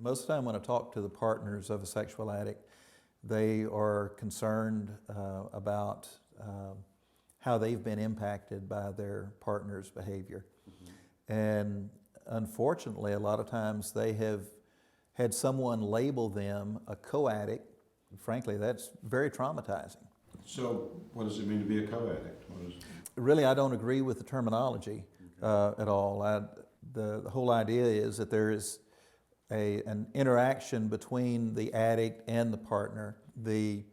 Most of the time when I talk to the partners of a sexual addict, they are concerned about how they've been impacted by their partner's behavior. And unfortunately, a lot of times they have had someone label them a co-addict. Frankly, that's very traumatizing. So what does it mean to be a co-addict? Really, I don't agree with the terminology at all. The whole idea is that there is an interaction between the addict and the partner. The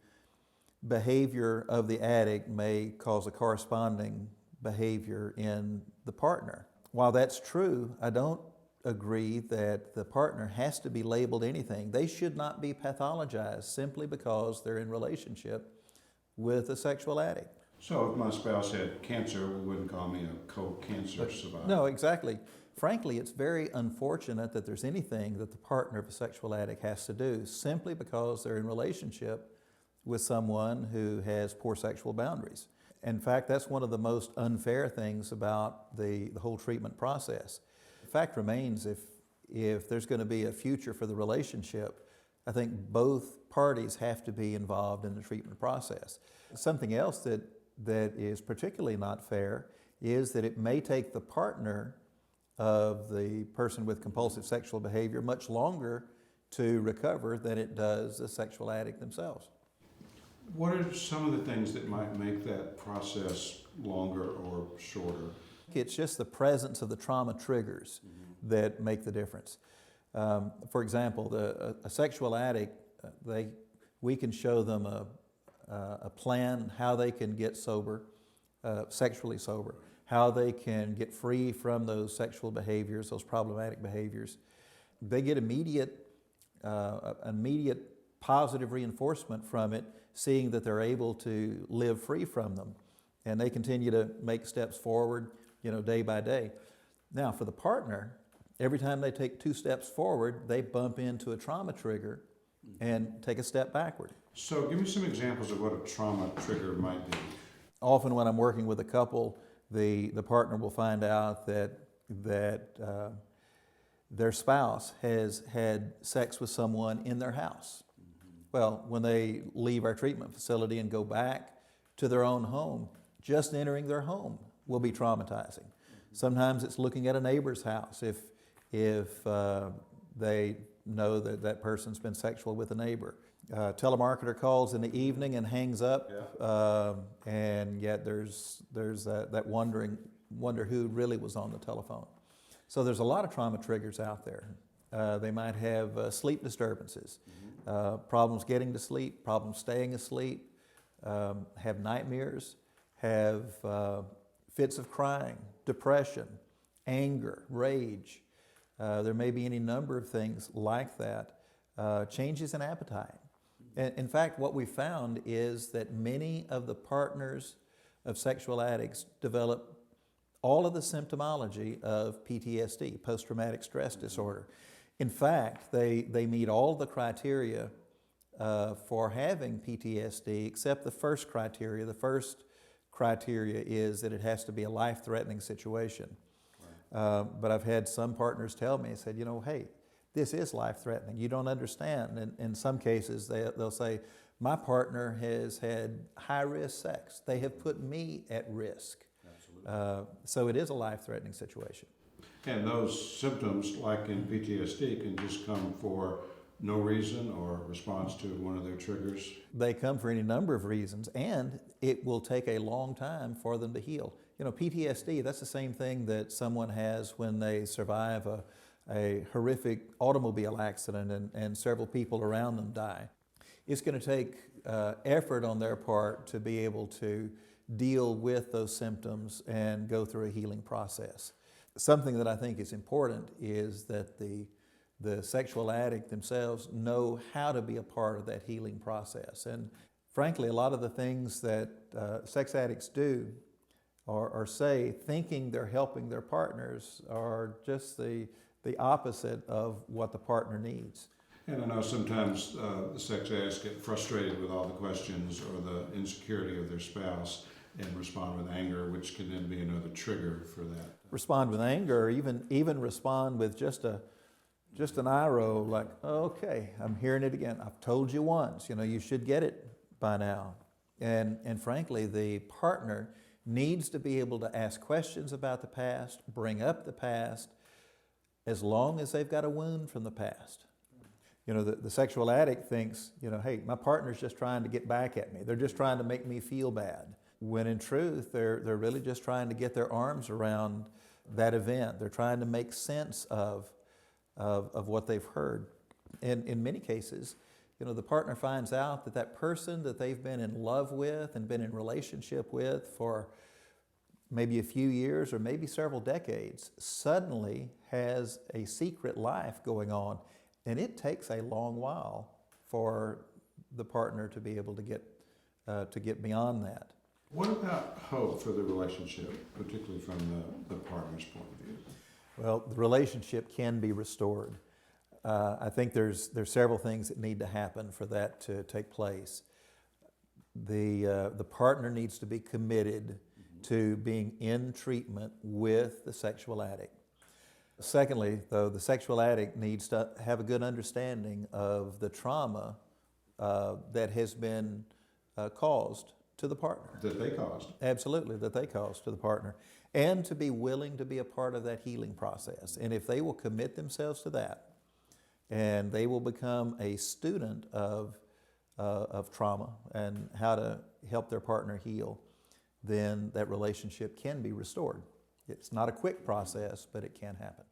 behavior of the addict may cause a corresponding behavior in the partner. While that's true, I don't agree that the partner has to be labeled anything. They should not be pathologized simply because they're in relationship with a sexual addict. So if my spouse had cancer, we wouldn't call me a co-cancer survivor? No, exactly. Frankly, it's very unfortunate that there's anything that the partner of a sexual addict has to do simply because they're in relationship with someone who has poor sexual boundaries. In fact, that's one of the most unfair things about the whole treatment process. The fact remains, if there's going to be a future for the relationship, I think both parties have to be involved in the treatment process. Something else that is particularly not fair is that it may take the partner of the person with compulsive sexual behavior much longer to recover than it does the sexual addict themselves. What are some of the things that might make that process longer or shorter? It's just the presence of the trauma triggers that make the difference. For example, a sexual addict, we can show them a plan how they can get sober, sexually sober, how they can get free from those sexual behaviors, those problematic behaviors. They get immediate positive reinforcement from it, seeing that they're able to live free from them. And they continue to make steps forward, day by day. Now, for the partner, every time they take 2 steps forward, they bump into a trauma trigger and take a step backward. So give me some examples of what a trauma trigger might be. Often when I'm working with a couple, the partner will find out that their spouse has had sex with someone in their house. Well, when they leave our treatment facility and go back to their own home, just entering their home will be traumatizing. Sometimes it's looking at a neighbor's house if they know that that person's been sexual with a neighbor. Telemarketer calls in the evening and hangs up, and yet there's that wonder who really was on the telephone. So there's a lot of trauma triggers out there. They might have sleep disturbances, problems getting to sleep, problems staying asleep, have nightmares, have fits of crying, depression, anger, rage. There may be any number of things like that. Changes in appetite. In fact, what we found is that many of the partners of sexual addicts develop all of the symptomology of PTSD, post-traumatic stress disorder. In fact, they meet all the criteria for having PTSD except the first criteria. The first criteria is that it has to be a life-threatening situation. But I've had some partners tell me, said, hey, this is life-threatening. You don't understand. And in some cases, they'll say, my partner has had high-risk sex. They have put me at risk. So it is a life-threatening situation. And those symptoms, like in PTSD, can just come for no reason or response to one of their triggers? They come for any number of reasons, and it will take a long time for them to heal. PTSD, that's the same thing that someone has when they survive a horrific automobile accident and several people around them die. It's going to take effort on their part to be able to deal with those symptoms and go through a healing process. Something that I think is important is that the sexual addict themselves know how to be a part of that healing process. And frankly, a lot of the things that sex addicts do or say, thinking they're helping their partners, are just the opposite of what the partner needs. And I know sometimes the sex addicts get frustrated with all the questions or the insecurity of their spouse and respond with anger, which can then be another trigger for that. Respond with anger, or even respond with just a just an eye roll, like, okay, I'm hearing it again. I've told you once, you should get it by now. And frankly, the partner needs to be able to ask questions about the past, bring up the past, as long as they've got a wound from the past. The sexual addict thinks, hey, my partner's just trying to get back at me. They're just trying to make me feel bad. When in truth, they're really just trying to get their arms around that event. They're trying to make sense of what they've heard. And in many cases, the partner finds out that that person that they've been in love with and been in relationship with for maybe a few years or maybe several decades suddenly has a secret life going on. And it takes a long while for the partner to be able to get beyond that. What about hope for the relationship, particularly from the partner's point of view? Well, the relationship can be restored. I think there's several things that need to happen for that to take place. The partner needs to be committed to being in treatment with the sexual addict. Secondly, though, the sexual addict needs to have a good understanding of the trauma that has been caused to the partner. That they caused. Absolutely, that they caused to the partner. And to be willing to be a part of that healing process. And if they will commit themselves to that, and they will become a student of trauma and how to help their partner heal, then that relationship can be restored. It's not a quick process, but it can happen.